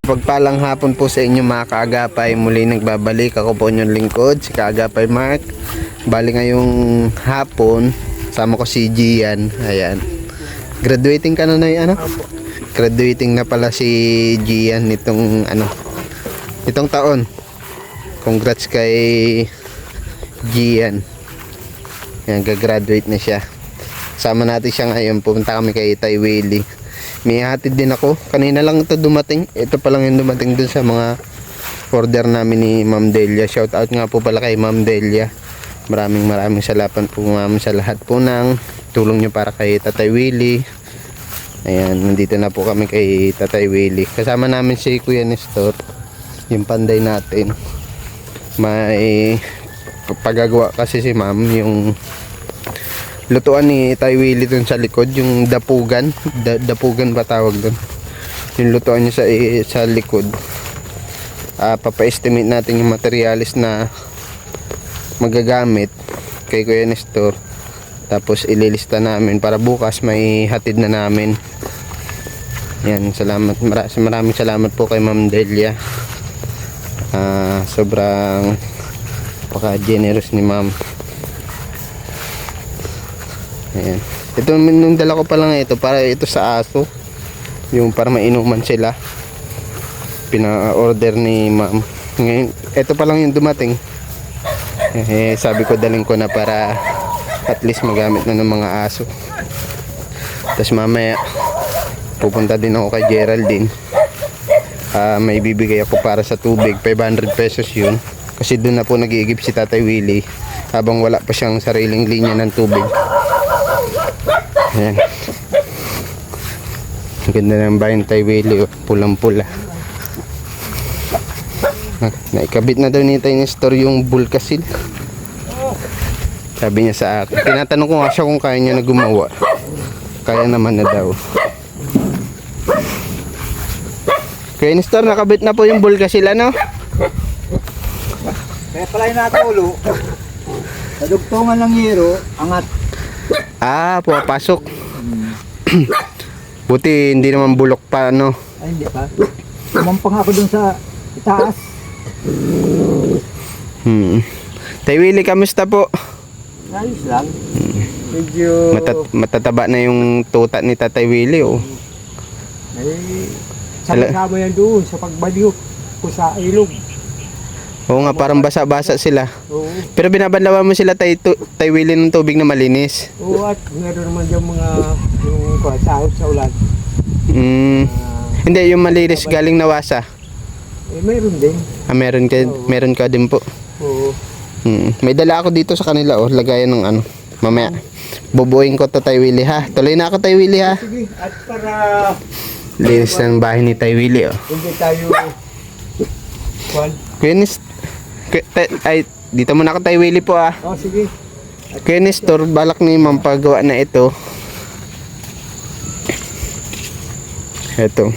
Pagpalang hapon po sa inyo mga kaagapay. Muli nagbabalik ako po inyong lingkod, si Kaagapay Mark. Bali ngayong hapon, sama ko si Gian. Ayan. Graduating ka na ano? Graduating na pala si Gian nitong itong taon. Congrats kay Gian. Ayan, gagraduate na siya. Sama natin siya ngayon. Pupunta kami kay Tay Willie. May hatid din ako. Kanina lang ito dumating. Ito pa lang yung dumating dun sa mga order namin ni Ma'am Delia. Shout out nga po pala kay Ma'am Delia. Maraming salamat po ma'am sa lahat po ng tulong nyo para kay Tatay Willie. Ayan, nandito na po kami kay Tatay Willie. Kasama namin si Kuya Nestor. Yung panday natin. May pagagawa kasi si ma'am yung lutuan ni Tay Willie dun sa likod, yung dapugan. Dapugan ba tawag dun? Yung lutuan niya sa likod. Papa-estimate natin yung materialis na magagamit kay Kuya Nestor. Tapos ililista namin para bukas may hatid na namin. Yan, salamat. Maraming salamat po kay Ma'am Delia. Sobrang paka-generous ni Ma'am. Ayan. Ito nung dala ko pa lang ito para ito sa aso. Yung para mainuman sila. Pina-order ni Ma'am. Ngayon, ito pa lang yung dumating. Sabi ko daling ko na para at least magamit na ng mga aso. Tapos mamaya pupunta din ako kay Geraldine. May bibigay ako para sa tubig. 500 pesos yun. Kasi doon na po nag-iigib si Tatay Willie habang wala pa siyang sariling linya ng tubig. Ayan. Ang ganda ng bayan Tay Willie, pulang-pula. Naikabit na daw ni Tay Nestor yung bulkasil. Sabi niya sa akin. Tinatanong ko nga siya kung kaya niya na gumawa. Kaya naman na daw. Kaya Nestor, nakabit na po yung bulkasil, ano? Kaya pala yung nakaulo. Sa dugtungan ng hero, angat. Pumapasok. Buti hindi naman bulok pa, no? Ay, hindi pa. Kumampang ako dun sa itaas. Tay Willie, kamusta po? Ayos lang. Medyo... Matataba na yung tuta ni Tatay Willie, oh. Ay, sama yan doon sa pagbaliw ko sa ilog. Oo nga, parang basa-basa sila. Oo. Pero binabanlawan mo sila Tay Willie ng tubig na malinis. Oo, at meron naman yung mga yung sahod sa ulan. Hindi, yung malinis galing Nawasa. Meron din. Meron ka din po. Oo. May dala ako dito sa kanila, oh. Lagayan ng mamaya. Bubuin ko to Tay Willie, ha. Tuloy na ako Tay Willie, ha. Sige, at para Linis ng bahay ni Tay Willie, oh. hindi tayo dito muna ako Tay Willie po, ah. sige. Kuya Nestor, balak ni Ma'am pagawa na ito. Ito.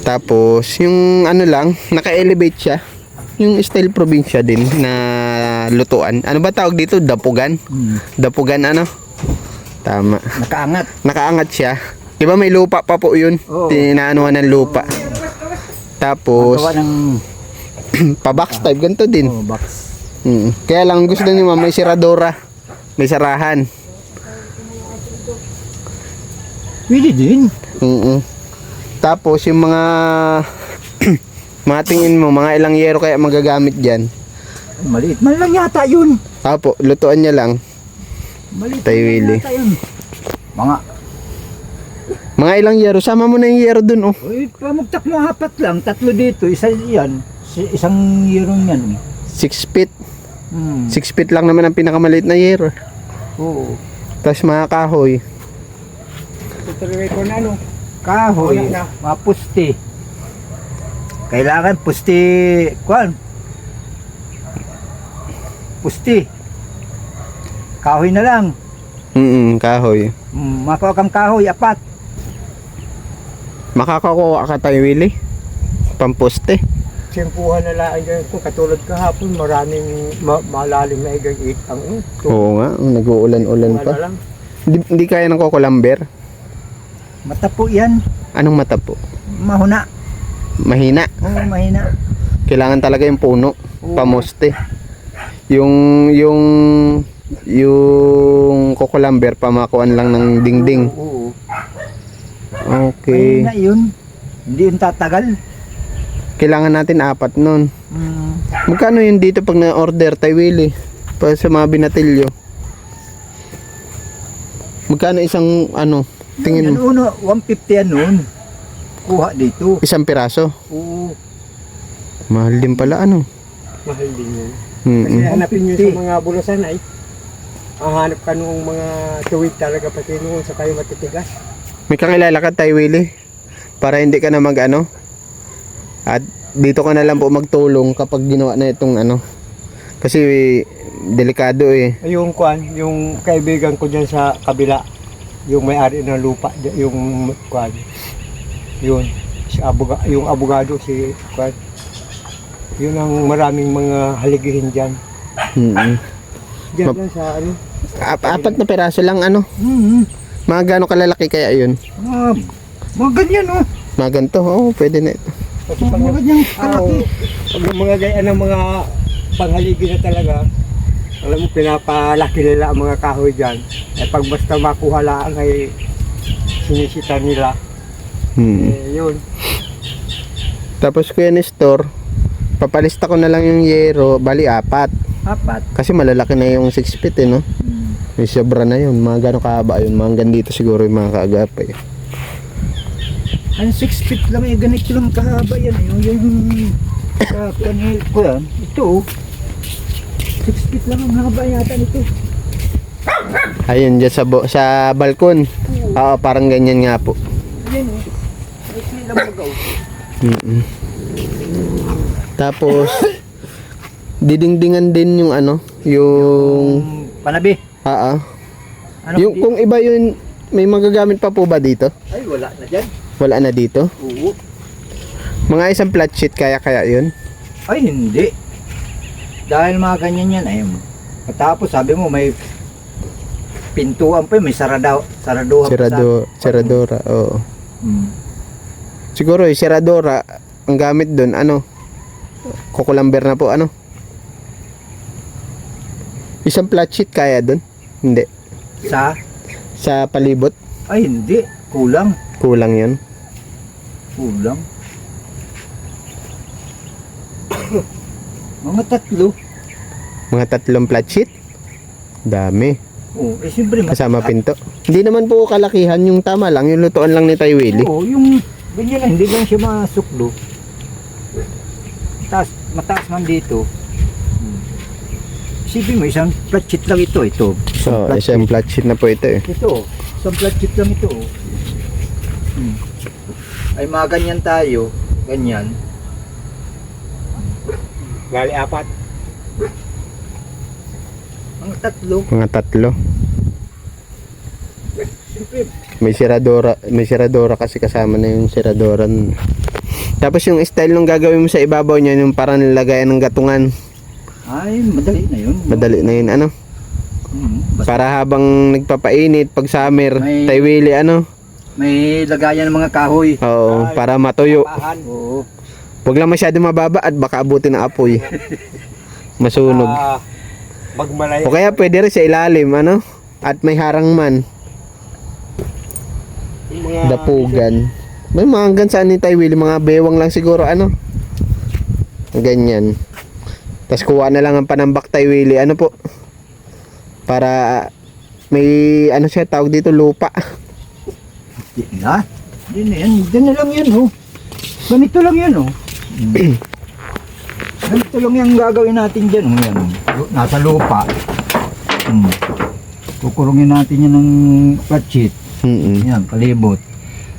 Tapos, yung lang, naka-elevate siya. Yung style probinsya din na lutuan. Ano ba tawag dito? Dapugan? Dapugan Tama. Nakaangat siya. Diba may lupa pa po yun? Tinaanuhan ng lupa. Tapos, pa-box type, ganito din. Box. Kaya lang gusto ni Ma'am, may siradora. May sarahan. Pwede din. Tapos, yung mga mga tingin mo, mga ilang yero kaya magagamit dyan? Maliit man lang yata yun. Apo, lutuan niya lang. Maliit Tay Willie. yata yun. Mga ilang yero, sama mo na yung yero dun, oh. Uy, pamugtak mo 4 lang, 3 dito, isa yan. Isang yero yan. 6 feet. 6 feet lang naman ang pinakamaliit na yero. Oo. Tapos mga kahoy. Tutuloy ko na kahoy, mga puste. Kailangan puste, puste. Kahoy na lang. Kahoy. Makuha kang kahoy, 4. Makakakuha ka Tay Willie? Pamposte. Simpuhan na lang dyan kung katulad kahapon, maraming malalim na igag-8 ang ito. Oo nga, nag-uulan-ulan pa. Hindi kaya ng kokolamber? Mata po yan. Anong mata po? Mahuna. mahina. Oo, mahina. Kailangan talaga yung puno, pamoste. Yung kukulamber pamakuan lang ng dingding. Oo. Okay. Mahina yun. Hindi yun tatagal. Kailangan natin 4 nun. Mm. Magkano yun dito pag na-order tayo, Willie? Pa sa mga binatilyo. Magkano isang ano? Tingin Yan, mo? uno, 150 yan noon. Kuha dito. Isang piraso. Oo. Mahal din pala ano. Mahal din yun. Kasi Mm-mm. hanapin nyo sa mga bulasan ay hanap ka nung mga tuwid talaga pati noon sa kayo matitigas. May kakilala ka tayo, Willie? Para hindi ka na mag ano? At dito ka na lang po magtulong kapag ginawa na itong ano. Kasi delikado eh. Yung kwan, yung kaibigan ko dyan sa kabila, yung may-ari ng lupa, yung kwan, yun, yung abogado, si kwan, yun ang maraming mga haligihin dyan. Mm-mm. Dyan lang sa ano, 4 na piraso lang ano. Mm. Mga gano'ng kalalaki kaya yun? Mga ganyan oh. Mga ganito, oo, pwede na ito. kasi pag, Mga ganyan kalaki. pag yung mga gaya ng mga panghaligi na talaga, alam mo, pinapalaki nila ang mga kahoy dyan. Eh pag basta makuha lang ay sinisita nila. Yun. Tapos Kuya Nestor, papalista ko na lang yung yero, bali 4. 4. Kasi malalaki na yung 6 feet eh, no? May sobra na yun, mga gano'ng kahaba yun, mga hanggang dito siguro yung mga kaagapay. Ang 6 feet lang eh, ganito lang kahaba yan. Yung kanil ko yan, ito oh. 6 feet lang ang haba yata nito. Ayun, dyan sa balkon. Oo, parang ganyan nga po. Yan oh. Ay, sila magaw. Mm-mm. Tapos, didingdingan din yung ano, yung... Panabi. Ano Yung, kung iba yun, may magagamit pa po ba dito? Ay, wala na dyan. Wala na dito? Oo. Mga isang flat sheet, kaya yun? Ay, hindi. Dahil mga ganyan yan, ay, tapos sabi mo may pintuan pa, may saraduhan pa Seradora, oo. Hmm. Siguro yung seradora, ang gamit doon, ano? Kukulamber na po, ano? Isang flat sheet kaya doon? Hindi. Sa palibot, Ay, hindi. Kulang. kulang yun. Kulang. Mga 3. Mga 3 flat sheet? Dami. Oo, eh siyempre Kasama pinto. Hindi naman po kalakihan, yung tama lang, yung lutuan lang ni Tay Willie. Oo, yung ganyan lang, hindi lang siya masuklo. Mataas man dito. Isipin mo, isang flat sheet lang ito. So, isang flat sheet na po ito eh. Ito, isang flat sheet lang ito. Ay mga ganyan tayo, ganyan. Gali 4. Mga 3. Mga 3. Siyempre, May seradora kasi kasama na yung seradora. Tapos yung style nung gagawin mo sa ibabaw niya, yung parang nilagayan ng gatungan. ay madali na yun. Madali na yun, ano? Basta Para habang nagpapainit, pag summer, May- Tay Willie, ano? may lagayan ng mga kahoy. Oo, para matuyo. Oo. Huwag lang masyado mababa at baka abutin ng apoy. Masunog. Magmalay. O kaya pwede rin sa ilalim, ano? At may harang man. Dapugan. May mga hanggang saan ni Tay Willie, mga bewang lang siguro, ano? Ganyan. Tapos kuha na lang ang panambak Tay Willie, ano po? Para may, ano siya, tawag dito, lupa. Di na. Di na yan. Di na lang yan, oh. Ganito lang yan, oh. Ganito lang yung gagawin natin dyan, oh. Yan. Nasa lupa. Kukulungin natin yan ng flat sheet. Yan, palibot.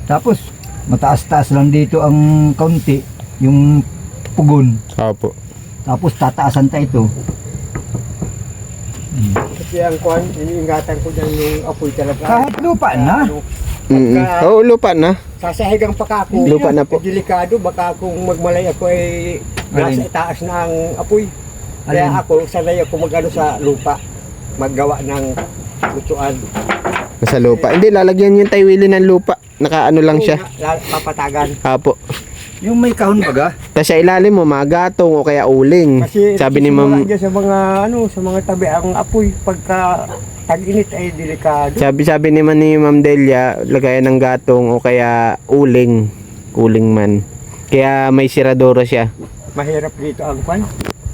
Tapos, mataas-taas lang dito ang kaunti, yung pugon. Opo. Tapos, tataasan tayo ito. Kasi ang kwan, iniingatan ko dyan yung apoy talaga. Kahit lupa na. Oo, lupa na. Sasahigang pa ka ako. Lupa na po. Delikado, baka kung magmalay ako ay nasa Alin? itaas na ang apoy. Kaya Alin? ako, sanay ako magano sa lupa. Maggawa ng lutuan. Nasa lupa. Hindi, lalagyan yung Tay Willie ng lupa. Nakaano lang siya. Papatagan. Apo. Yung may kahon baga. Tapos sa ilalim mo, magatong o kaya uling. Kasi Sabi ni nagsisimula Ma'am, dyan sa mga sa mga tabi ang apoy pagka tag-init ay delikado. sabi ni Ma'am Delia, lagayan ng gatong o kaya uling. Uling man. Kaya may siradoro siya. Mahirap dito ang kwan.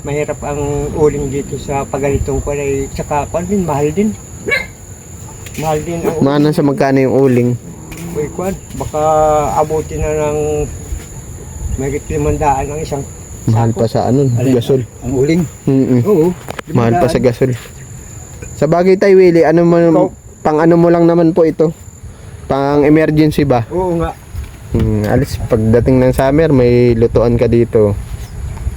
Mahirap ang uling dito sa pagalitong kwan ay saka kwan din mahal din. Mahal din ang Maano sa magkano yung uling? uy kwan. Baka abutin na ng mahigit 500 ang isang Mahal pa sa ano, gasol. Ang uling. Mm-mm. Oo. Mahal pa sa gasol. Sa bagay tayo, Willie, ano mo, pang ano mo lang naman po ito? Pang emergency ba? Oo nga. Alis, pagdating ng summer, may lutuan ka dito.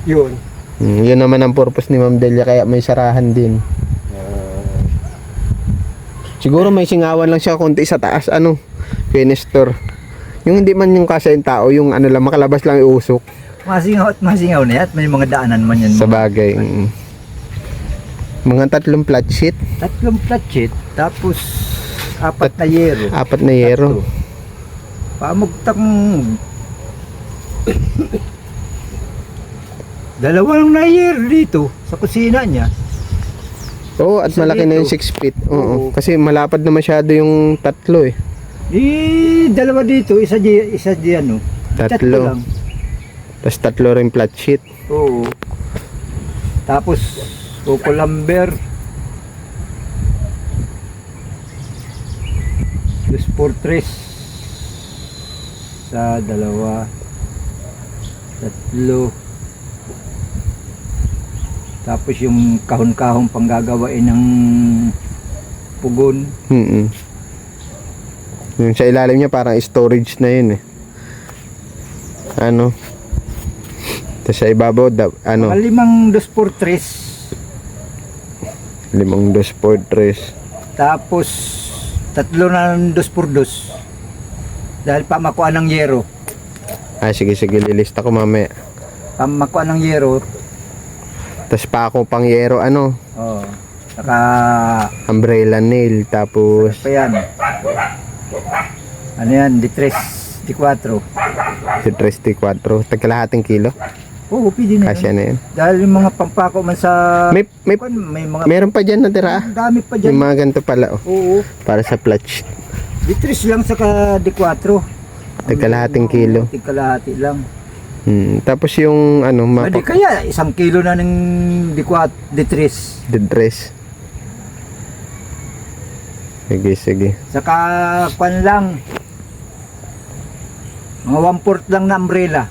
Yun. Yun naman ang purpose ni Ma'am Delia, kaya may sarahan din. Siguro may singawan lang siya konti sa taas, ano, finister. Yung hindi man yung kasa yung tao, yung ano lang, makalabas lang iusok. Masingaw at masingaw na yan. At may mga daanan man yan. Sa bagay. Mga 3 flat sheet, 3 flat sheet. Tapos 4 na yero. 4 na yero. Pamugtang 2 lang na yero dito sa kusina niya. Oo, at Isa malaki na yung dito. 6 feet. Oo. Oo. Kasi malapad na masyado yung 3 eh. 2 dito, isa diyan, no. 3. lang. Tapos 3 rin flat sheet. Oo. Tapos lumber. 2 sa 2, 3. Tapos yung kahon-kahon panggagawain ng pugon. Yung sa ilalim niya parang storage na yun eh. Ano? Tapos sa ibabaw, ano? Mga 5 2x3. 5 2x4 Tapos 3 na 2x2. Dahil pamakuan ng yero. Sige, lilista ko mamaya. Pamakuan ng yero. Tapos pa ako pang yero, ano? Oh. Saka Umbrella nail, tapos pa yan. Ano yan? D3, D4. si 3T4, tagkalahating kilo. Oo, pwede na Kasya yun. na yun. Dahil yung mga pampako man sa... May may mga... meron pa dyan natira. Ang dami pa Yung dyan. mga ganito pala, oh. Oo. Para sa clutch. D3 lang saka D4. Tagkalahating kilo. Tagkalahati lang. Tapos yung ano, Pwede kaya 1 kilo na ng D4, D3. dress. Sige. Saka kwan lang. Mga 1/4 lang na umbrella.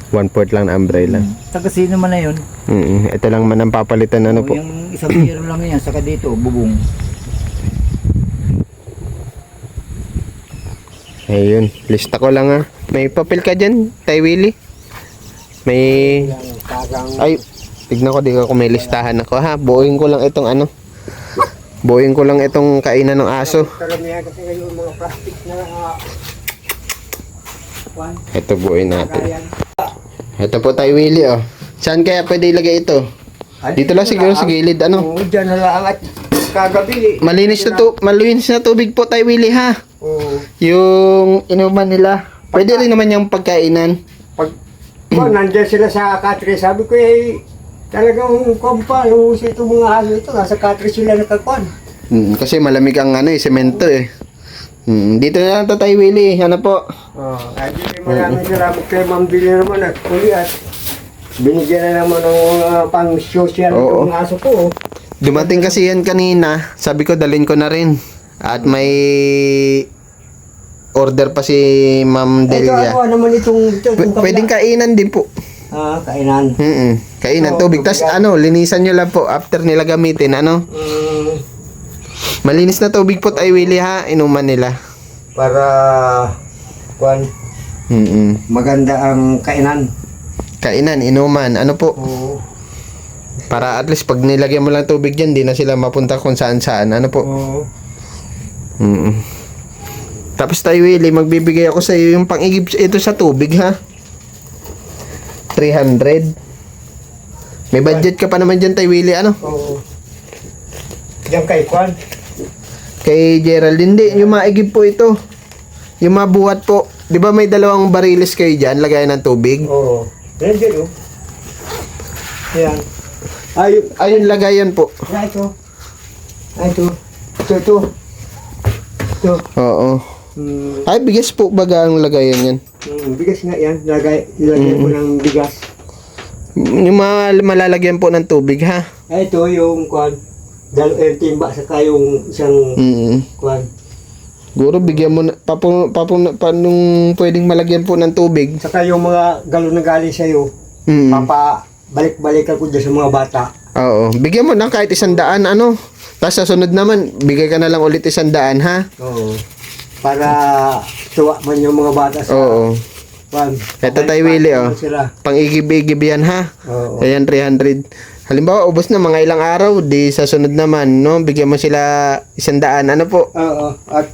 1/4 lang na umbrella. Taga sino man na yun? Ito lang man ang papalitan, ano po. Yung 1 kilo lang yan. Saka dito, bubong. Ayun, lista ko lang ah. May papel ka dyan, Tay Willie? May... Ay, tignan ko, di ko may listahan ako ha. Buuin ko lang itong ano. Buuin ko lang itong kainan ng aso. Karamihan kasi yung mga plastic na kwan. Ito buuin natin. Kaya Ito po Tay Willie oh. Saan kaya pwede ilagay ito? Dito lang siguro sa gilid ano. Oo, dyan na lang at kagabi. Malinis na tubig po Tay Willie ha. Oo. Yung inuman nila. Pwede rin naman yung pagkainan. Pag nandyan sila sa Katri, sabi ko talagang kumpa, luhusin itong mga haso ito. Nasa Katri sila nakakwan. Kasi malamig ang ano semento eh. Dito na lang to Tay Willie. Ano po? Ay, maraming salamat kay Ma'am Billy naman at uli at binigyan na naman ng pang-social Oo. ng aso ko. Dumating kasi yan kanina. Sabi ko dalhin ko na rin. At may order pa si Ma'am Ito Delia. ano naman itong Pwedeng kainan din po. kainan. Kainan Oo, tubig. Tas tubig. ano, linisan nyo lang po after nila gamitin. Ano? Malinis na tubig po Tay Willie ha. Inuman nila. Para kwan, maganda ang kainan. Kainan, inuman. Ano po? Oo. Para at least pag nilagyan mo lang tubig dyan, di na sila mapunta kung saan saan. Ano po? Oo. Tapos Tay Willie, magbibigay ako sa iyo yung pang-igib ito sa tubig ha. 300. May budget ka pa naman dyan Tay Willie, ano? Oo. Diyan kay kwan. Kay Gerald, hindi. Yung maigib po ito. Yung mabuhat po, di ba may dalawang bariles kayo dyan, lagayan ng tubig? Oo. Yan dyan, oh. Yan. Ayun, lagayan po. Yan, ito. Ito. Ito. Ito. Oo. Ay, bigas po baga ang lagayan yan. Bigas nga yan. Ilagay ko ng bigas. Yung malalagyan po ng tubig, ha? Ito yung kwan. Timba saka yung isang kwan. Siguro bigyan mo na, nung pwedeng malagyan po ng tubig. Saka yung mga galon na galing sa'yo. Balik-balikan ko dyan sa mga bata. Oo. Bigyan mo na kahit 100, ano? Tapos sa sunod naman, bigay ka na lang ulit 100, ha? Oo. Para tuwa man yung mga bata sa Oo. kwan. Ito tayo, Willie, oh. Sila. Pang-igib-igib yan, ha? Oo. Ayan, 300. Halimbawa, ubos na mga ilang araw, di sa sunod naman, no? Bigyan mo sila 100, ano po? Oo. At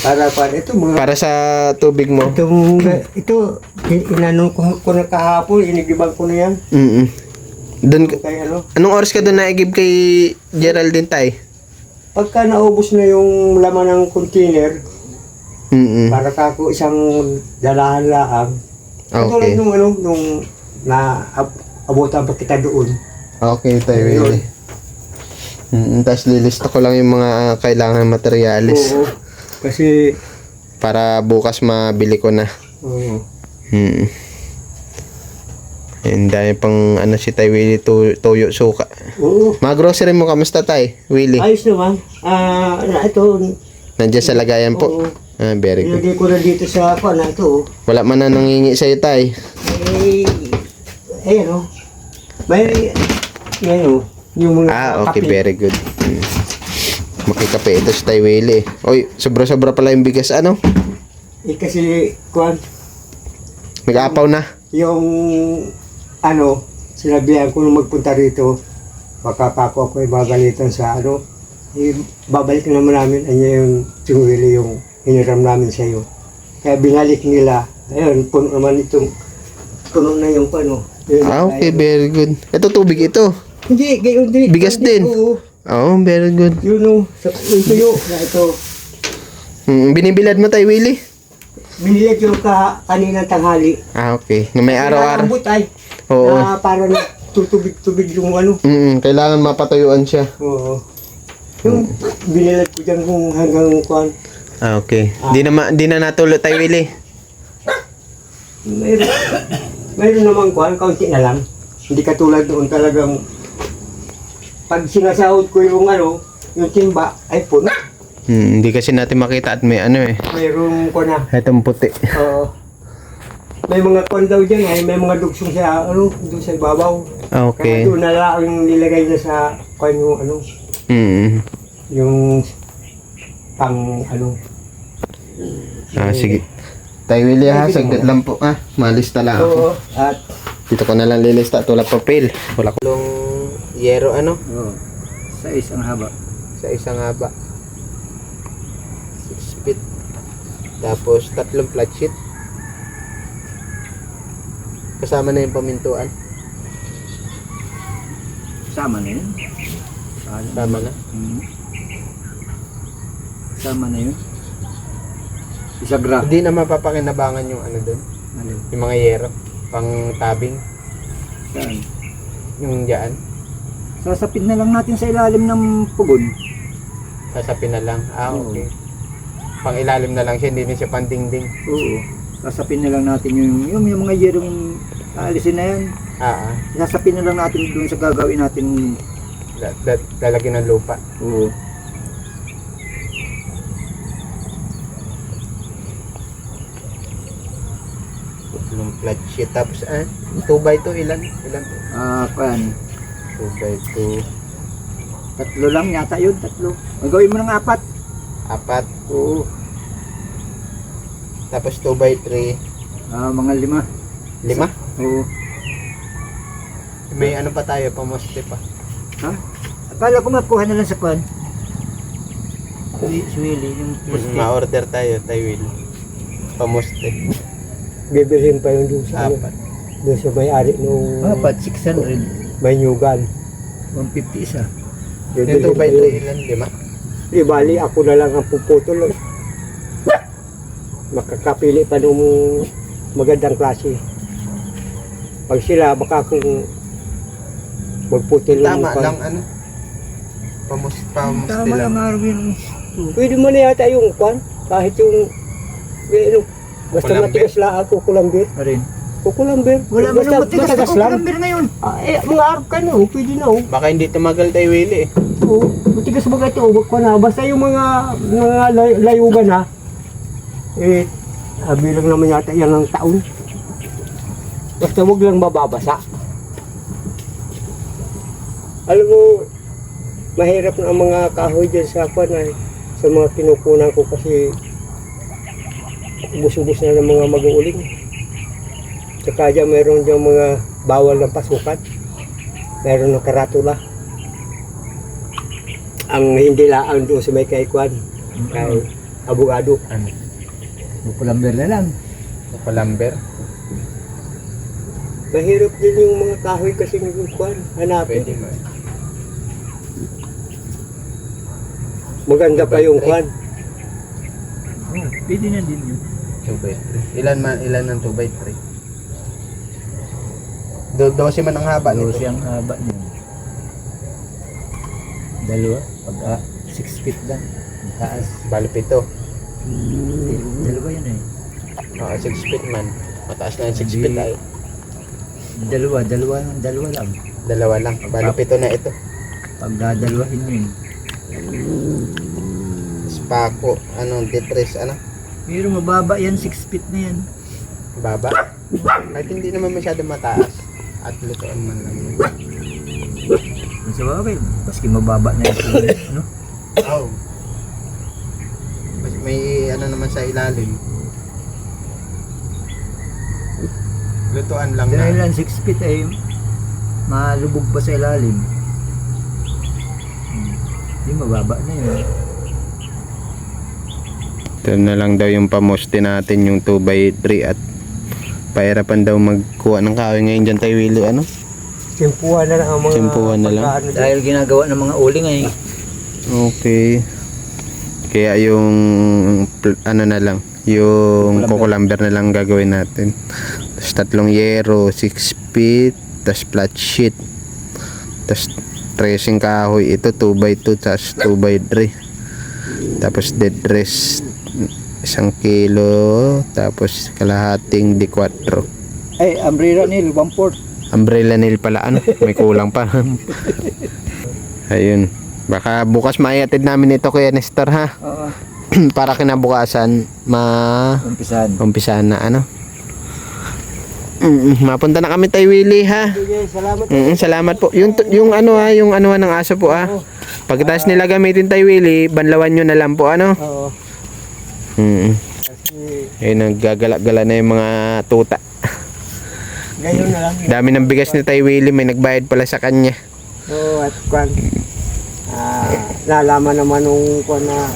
para ito mga Para sa tubig mo. ito inanong ko na kahapon, inigiban ko na yan. Doon, Kay ano, anong oras ka doon naigib kay Geraldine, tay? pagka naubos na yung laman ng container, para kako isang dalahan laang. Okay. Katulad nung nung abutan pa kita doon. Okay, tayo, Willie. Tapos lilista ko lang yung mga kailangan materyales. Oo. Kasi Para bukas mabili ko na. oo. And dahil pang ano si Tay Willie, toyo suka. Oo. Mga grocery mo, kamusta, Tay Willie? Ayos naman. Ito. Nandiyan sa lagayan po. Oo. Very good. Ilagay ko na dito sa na ito. Wala man na nangingi sa'yo, Tay. Ano. May yung mga Okay, kape. very good. Makikape ito si Tay Willie. Oy, sobra-sobra pala yung bigas, ano? Kasi kwan, Nag-apaw na. yung sinabihan ko nung magpunta rito, baka pa ako ay magalitan sa babalik naman namin yung tingwili yung hiniram namin sa iyo. Kaya binalik nila. Ayun, puno naman puno na yung Okay, very good. Ito tubig ito. Hindi, gayon din. Bigas din. Oo. Oh, very good. Yung tuyo na ito. Binibilad mo, Tay Willie? Binilag yung kaninang tanghali. Okay. Na may araw-araw. Ambot ay. Oo. Na parang tutubig-tubig yung Kailangan mapatuyuan siya. Oo. Yung binilag ko dyan kung hanggang kwan. Okay. Di na natuloy, Tay Willie. Mayroon naman kwan, kaunti na lang. Hindi katulad doon talagang pag sinasahod ko yung yung timba, ay puno. Hindi kasi natin makita at may Mayroon ko na. Itong puti. Oo. May mga kwan daw dyan may mga dugsong sa doon sa ibabaw. Okay. Kaya doon na lang ang nilagay niya sa kwan yung yung pang Sige. Tay Willie, ha, saglit lang po. Malista lang ako. Oo. At Dito ko na lang lilista. Tulad papel. Wala ko. Long yero, Oo. Sa isang haba. Sa isang haba. 6 feet. Tapos 3 flat sheet. Kasama na yung pamintuan. Sama na yun. Tama na. Sama na yun. Isagra. Hindi na mapapakinabangan yung doon. Alin? Yung mga yero. Pang tabing. Saan? Yung dyan. Sasapit na lang natin sa ilalim ng pugon. Sasapin na lang. Oo. Okay. Pang ilalim na lang siya. Hindi na siya pandingding. Oo. Sasapin na lang natin yung mga yerong aalisin na yan. Sasapin na lang natin doon sa gagawin natin. Lalagyan ng lupa. Oo. Yung flat sheet. Tapos 2x2 ilan? Ilan to? Kuan. 2x2. 3 lang yata yun. 3. Gawin mo ng 4. 4. Oo. Tapos 2x3. Mga 5. 5. Oo. May pa tayo, pamoste pa. Ha? Akala ko makuha na lang sa kuan. Suwili yung poste. Ma-order tayo, Will. Pamoste. bibilhin pa yung doon sa 4. doon sa may-ari nung 600. may nyugan. 150 isa. Yung Bibilhin pa 2x3 yun. ilan? 5? Di bali, ako na lang ang puputol. makakapili pa ng magandang klase. Pag sila, baka kung magputil Tama kwan. lang ano. Pamusti Tama lang lang. Arvin. Pwede mo na yata yung kwan, kahit yung, ano, basta Kulamber? matigas lang ako, kulamber. Rin. Kukulamber. Wala mo Basta nang matigas na matagas lang. kukulamber ngayon. Mga arap ka na, pwede na. Baka hindi tumagal tayo Willie eh. Oo, matigas ba ito, wag ko na. Basta yung mga layugan ha, bilang naman yata yan ng taon. Basta wag lang mababasa. Alam mo, mahirap na ang mga kahoy dyan sa kwan ay sa mga kinukunan ko kasi ubus-ubus na ng mga mag-uuling. Tsaka dyan mayroon dyan mga bawal ng pasukan. Mayroon ng karatula. Ang hindi laang doon sa may kay kwan, kay abogado. Ano? Kukulamber na lang. Palamber? Mahirap din yung mga kahoy kasi ng kwan, hanapin. Pwede mo. Maganda pa yung kwan. Oh, pwede na din yun. 2x3. Ilan ng 2x3? 12 man ang haba nito. Dosi ang haba niya. Dalawa. Pag 6 feet lang. Ang taas. Bali 7. Dalawa yun eh. Oo, 6 feet man. Mataas na yung 6 feet ay. Dalawa lang. Dalawa lang. Bali 7 na ito. Pag dalawahin mo yun. Spako. Anong depress ano? Pero mababa yan, 6 feet na yan. Baba? Kahit hindi naman masyado mataas. At lutoan man lang. Yung sa bagay, baski mababa na yan. Ano? Oh. May ano naman sa ilalim. Lutuan lang Dahil na. lang 6 feet ay malubog pa sa ilalim. Hindi mababa na yun. Ito na lang daw yung pamoste natin yung 2x3 at pahirapan daw magkuha ng kahoy ngayon dyan tayo Willie ano? Simpuhan na lang ang mga Simpuhan na lang. pagkaano dyan. Dahil ginagawa ng mga uling ay Okay. Kaya yung ano na lang yung kukulamber na lang gagawin natin. Tapos 3 yero, 6 feet, tapos flat sheet. Tapos tracing kahoy ito 2x2 tapos 2x3. Tapos dead rest 1 kilo tapos kalahating D4. ay umbrella nil 1/4. Umbrella nail pala ano, may kulang pa. Ayun. Baka bukas maiatid namin ito kay Nestor ha. Oo. Para kinabukasan Umpisahan. na ano. Mapunta na kami tayo Willie ha. Sige, salamat. Salamat po. Yung ano ha, yung ano ng aso po ha. Pagkatapos nila gamitin tayo Willie, banlawan nyo na lang po ano. Oo. Kasi Ayun, naggagala-gala na yung mga tuta. ngayon na lang. Dami ng bigas ni Tay Willie, may nagbayad pala sa kanya. Oo, at kwan. Nalaman naman nung kwan na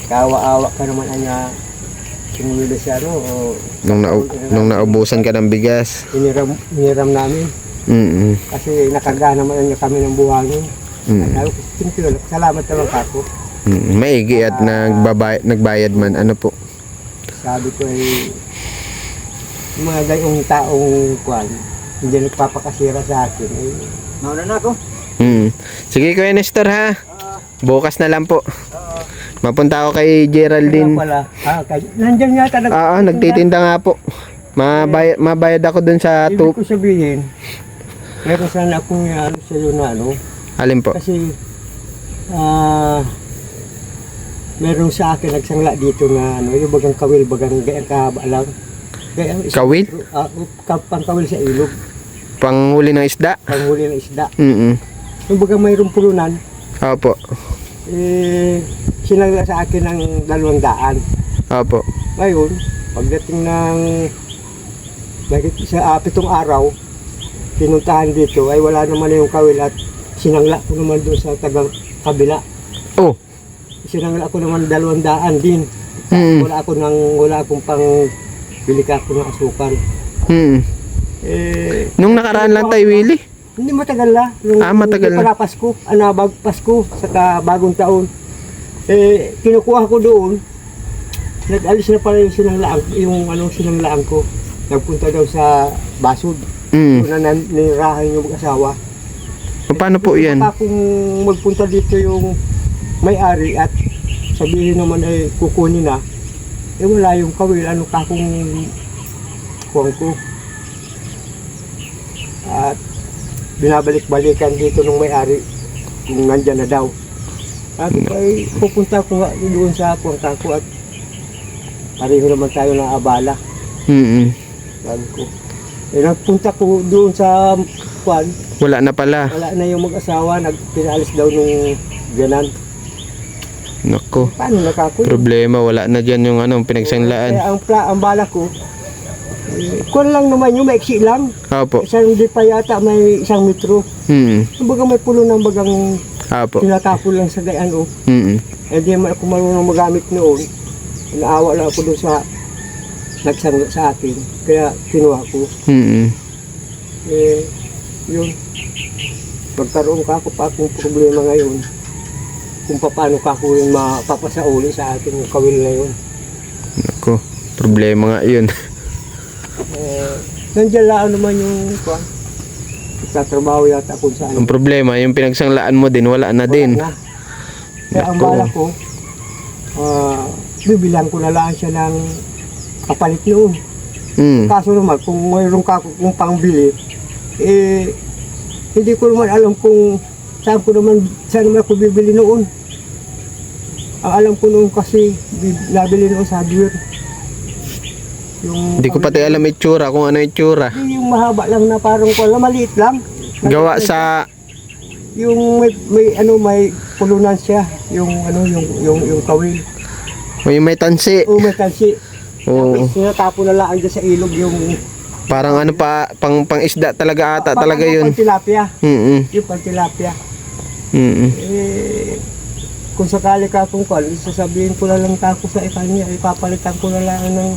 kawa-awa ka naman anya sinuwilo siya no. O, Nung naubusan ka ng bigas. iniram namin. Kasi nakarga naman niya kami ng buhangin. Sabi ko, salamat naman kako. Maigi at nagbayad man. Ano po? Sabi ko ay mga gayong taong kwan, hindi nagpapakasira sa akin. Eh, Mauna na ako. Sige Kuya Nestor ha. Bukas na lang po. Mapunta ako kay Geraldine. pala, nandiyan yata Nagtitinda nga po. Mabayad ako dun sa Ibig ko sabihin, meron sana akong ano sa iyo na ano, Alin po? kasi meron sa akin nagsangla dito na ano, yung bagang kawil, bagang gayang kahaba lang. Kawil? Pangkawil sa ilog, Panghuli ng isda? panghuli ng isda. Mm-mm. Yung bagang mayroong pulunan, Opo. sinangla sa akin ng 200. Opo. Ngayon, pagdating ng sa 7 araw, pinuntahan dito ay wala naman na yung kawil at sinangla ko naman doon sa tagang kabila. Oh. Sinangla ko naman 200 din. Wala akong pang bili ka ako ng asukal. Nung nakaraan lang tayo Willie. Hindi matagal na. Matagal na. Pala Pasko, Pasko, saka bagong taon. Kinukuha ko doon. nag-alis na pala yung sinanglaan, yung ano sinanglaan ko. Nagpunta daw sa Basod. Mm. Doon na nirahan yung mag-asawa. Paano po yan? Baka kung magpunta dito yung may-ari at sabihin naman ay kukunin na, eh wala yung kawil, ano ka kung kuwang ko. At binabalik-balikan dito ng may-ari kung nandyan na daw. At ay pupunta ko nga doon sa kuwang ko at pareho naman tayo ng abala. Mm. Sabi ko. Eh nagpunta ko doon sa kuwan, Wala na pala. wala na yung mag-asawa, pinaalis daw nung ganan. Nako. Paano nakakuha? Problema, wala na dyan yung ano, pinagsanglaan. Kaya ang bala ko, kuwan lang naman yung maiksi lang. Opo. Isang di pa yata may 1 metro. Mm. Kumbaga may pulo ng bagang Opo. tinatapon lang sa gayan o. Mm. Eh di man ako marunong magamit noon. Naawa lang ako doon sa nagsangla sa akin. Kaya kinuha ko. Mm. Eh, yun. Magkaroon ka ako pa akong problema ngayon. Kung paano ka ako yung mapapasauli sa akin yung kawil na yun. Nako. Problema nga yun. Eh, nandiyan lang naman yung kuwan. Nagtatrabaho yata kung saan. Ang problema, yung pinagsanglaan mo din, wala na din. Wala na. Kaya ang Nako. bala ko, bibilang ko na lang siya ng kapalit noon. Mm. Kaso naman, kung mayroon ka kung pangbili, eh, hindi ko naman alam kung saan naman ako bibili noon. Ang alam ko noon kasi, nabili noon sa hardware. Hindi ko pati alam itsura, kung ano itsura. Hindi yung mahaba lang na parang wala, maliit lang. Gawa sa... Yung may pulunan siya, yung kawil. May tansi. O may tansi. Oo. Tapos sinatapo na lang dyan sa ilog yung Parang ano pa, pang isda talaga ata, talaga Yung yun. tilapia. Mm. Yung tilapia. Mm. Eh, kung sakali ka kung kwan, sasabihin ko na lang tako sa kanya, ipapalitan ko na lang ng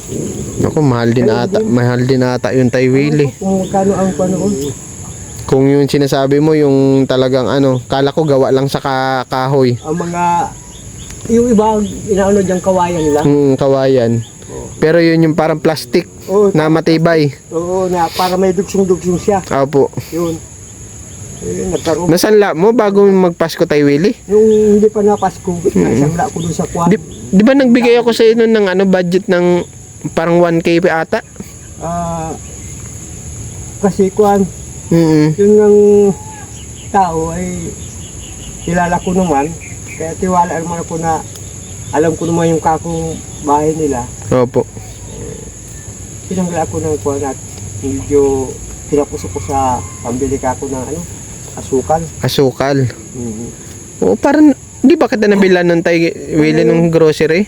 Ako, mahal din ata yung Tay Willie. kung magkano ang kwan noon. Kung yung sinasabi mo, yung talagang ano, kala ko gawa lang sa kahoy. Ang mga, yung iba, inaano dyan kawayan nila. Kawayan. Pero yun yung parang plastic Oo, na matibay. oo, na para may dugsong-dugsong siya. Opo. Yun. Eh, nagkaroon. Nasanla mo bago magpasko, Tay Willie? Nung hindi pa napasko, naisangla ko doon sa kwan. Di ba nagbigay ako sa inyo ng ano, budget ng parang 1K pa ata? Kasi kwan, Mm. yun ng tao ay kilala ko naman. Kaya tiwala naman ako na alam ko naman yung kakong bahay nila. Opo. Pinangla ko ng kwan at medyo pinapusok ko sa pambili ka ako ng asukal. Asukal. Mhm. Oo, parang, di ba kita nabilan ng Tay Willie nung grocery?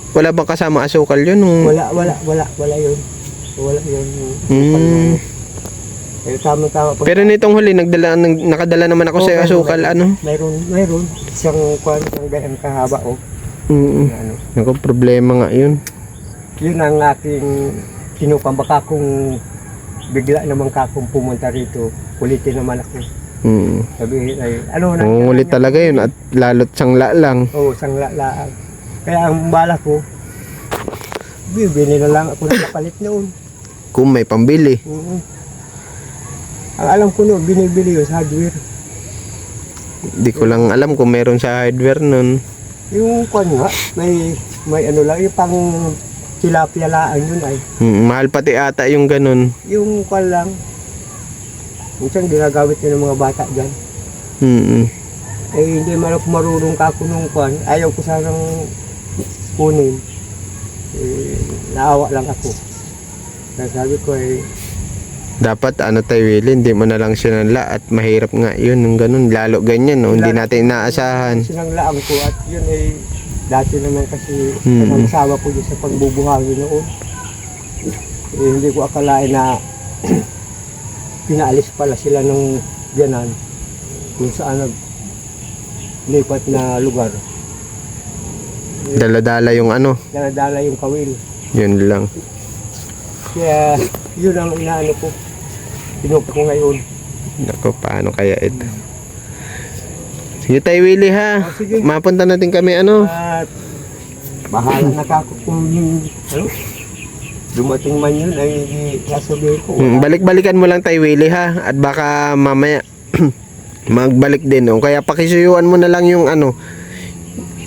Wala bang kasama asukal yun? Nung... Wala yun. Wala yun. Mm. Eh, tama-tama. Pero nitong huli, nakadala naman ako sa asukal, ano? Mayroon. Isang kwan, isang ganyan kahaba, oh. Ano. Ako, problema nga yun. Yun ang aking kinupang. Baka kung bigla naman ka kung pumunta rito, ulitin naman ako. Sabihin ay, ano na. Ulit talaga yun at lalo't sangla lang. Oo, sangla-laan. Kaya ang bala ko, bibili na lang ako ng kapalit noon. Kung may pambili. Ang alam ko noon, binibili yun sa hardware. Di ko lang alam kung meron sa hardware nun. Yung kwan nga, may ano lang, yung pang tilapia laan yun ay. Mahal pati ata yung ganun. Yung kwan lang, minsan ginagamit yun ng mga bata dyan. Eh hindi man ako marunong ka ako nung kwan, ayaw ko sanang kunin. Eh, naawa lang ako. Kaya sabi ko eh, Dapat ano, Tay Willie, hindi mo na lang sinanla at mahirap nga yun yung ganun. Lalo ganyan, no? Hindi natin inaasahan. sinanglaan ko at yun ay dati naman kasi Mm. kasama po dyan sa pagbubuhangin noon. Eh, hindi ko akalain na pinaalis pala sila ng ganan kung saan naglipat na lugar. Dala-dala yung ano, Dala-dala yung kawil. yun lang. Kaya yun ang inaano ko. Pinop ko ngayon. Nako, paano kaya ito? Sige, Tay Willie, ha? Oh, sige. Mapunta natin kami, ano? At bahala na kako kung yung, ano, dumating man yun ay sasabihin ko. Balik-balikan mo lang tayo Willie ha. At baka mamaya magbalik din. O kaya pakisuyuan mo na lang yung ano.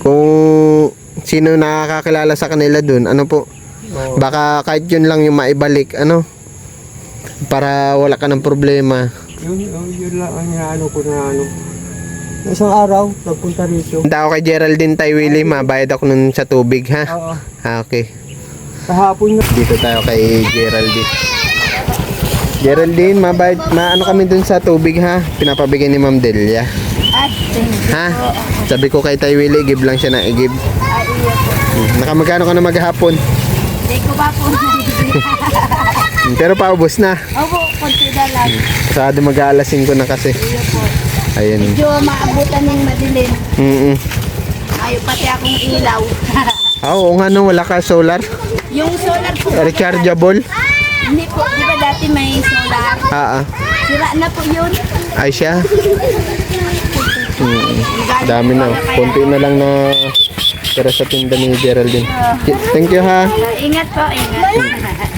Kung sino nakakakilala sa kanila dun. Ano po. Oo. Baka kahit yun lang yung maibalik. Ano. Para wala ka ng problema. Yun lang ang ano ko na ano. Isang araw, nagpunta rito. Punta ako kay Geraldine tayo Willie. Mabayad ako nun sa tubig ha. Oo. Okay. Kahapon nga. Dito tayo kay Geraldine. Geraldine, maano kami dun sa tubig ha. Pinapabigay ni Ma'am Delia. Ha? Sabi ko kay Tay Willie, give lang siya na i-give. Nakamagkano ka na maghapon? Hindi ko pa po nabibili. Pero paubos na. Opo, konti na lang. Masyado mag-aalasin ko na kasi. Iyo po. Ayun. Medyo maabutan ng madilim. Ayaw pati akong ilaw. Oo nga no, wala ka solar. Yung solar po. Rechargeable. Hindi po. Di ba dati may solar? Sira na po yun. Ay siya. Dami na. Konti na lang na tira sa tinda ni Geraldine. Thank you ha. Ingat po, ingat.